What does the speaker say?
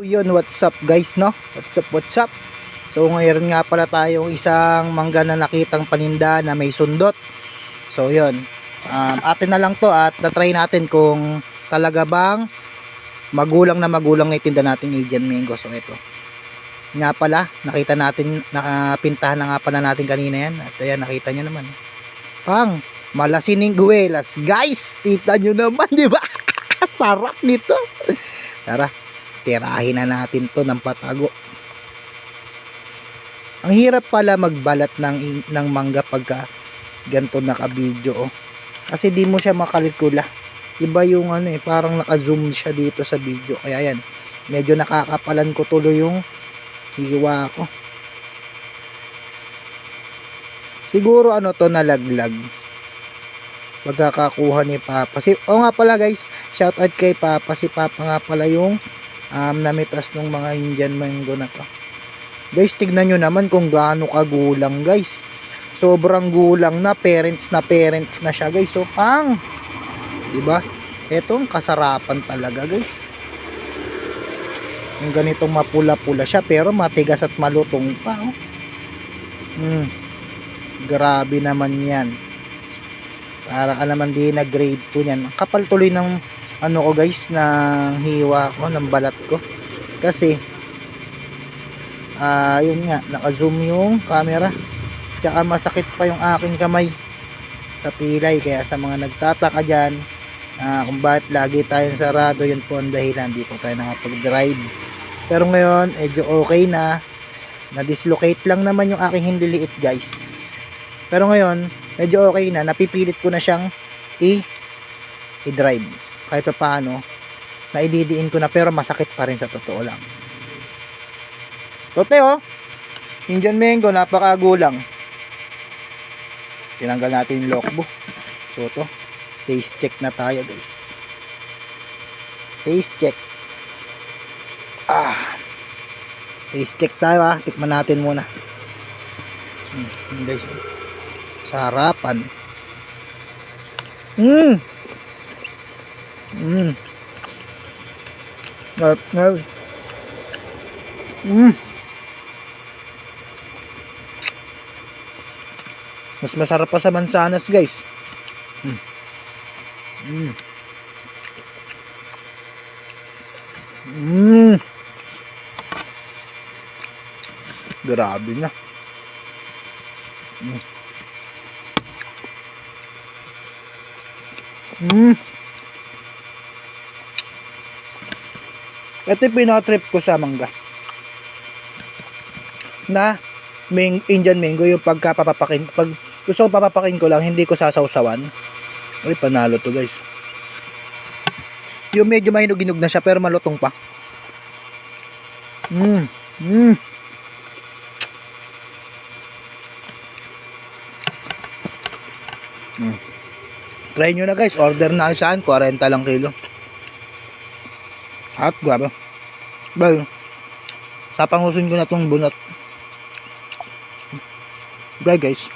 Yun, what's up guys, no? What's up? So ngayon nga pala tayong isang mangga na nakitang paninda na may sundot. So yun, atin na lang to at na-try natin kung talaga bang magulang na itinda natin Asian mango. So ito nga pala, nakita natin, nakapintahan na nga pala natin kanina yan. At ayan, nakita nyo naman, pang malasining guwelas guys, kita nyo naman, di ba? Sarap nito. Tara, tirahin na natin to ng patago. Ang hirap pala magbalat ng mangga pagka ganito naka-video, oh. Kasi di mo siya makalikula. Iba yung parang naka-zoom siya dito sa video. Kaya yan, medyo nakakapalan ko tuloy yung hiwa ko. Siguro to nalaglag pagkakakuha ni Papa. Nga pala guys, shout out kay Papa. Si Papa nga pala yung namitas ng mga Indian mango na to. Guys, tignan nyo naman kung gaano kagulang guys. Sobrang gulang na, parents na siya guys. So pang, diba? Etong kasarapan talaga guys. Yung ganitong mapula-pula siya pero matigas at malutong pa, oh. Grabe naman yan. Para ka naman di na grade 2 niyan. Kapal tuloy ng ko guys, ng hiwa ko, ng balat ko. Kasi yun nga, naka-zoom yung camera. Tsaka masakit pa yung aking kamay sa pilay. Kaya sa mga nagtataka dyan, kung bakit lagi tayong sarado, yun po ang dahilan, di po tayo nakapag-drive. Pero ngayon, medyo okay na. Na-dislocate lang naman yung aking hindi liit guys. Pero ngayon, medyo okay na. Napipilit ko na siyang i-drive. Kahit pa paano, naididiin ko na, pero masakit pa rin sa totoo lang. Tote, oh. Indian mango, napakagulang. Tinanggal natin yung lokbo. So to, taste check na tayo guys. Taste check. Taste check tayo, tikman natin muna. Guys, sa harapan. Mas masarap pa sa mansanas guys. Grabe na. Ito yung pinatrip ko sa mangga na Indian mango, yung pag gusto ko papapakin ko lang, hindi ko sasawsawan. Ay, panalo to guys. Yung medyo mahinog-hinog na siya pero malutong pa. Try nyo na guys, order na kayo saan, 40 lang kilo. At grabe. Well, tapangusin ko na tong bunot. Bye guys.